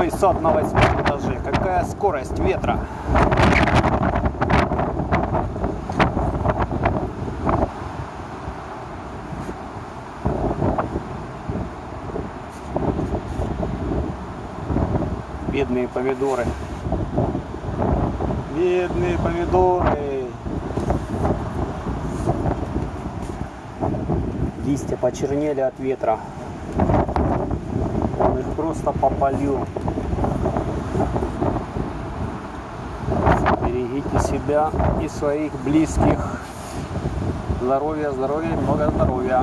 Мой сад на 8 этаже. Какая скорость ветра? Бедные помидоры. Бедные помидоры. Листья почернели от ветра. Он их просто попалил. Берегите себя и своих близких. Здоровья, здоровья, много здоровья.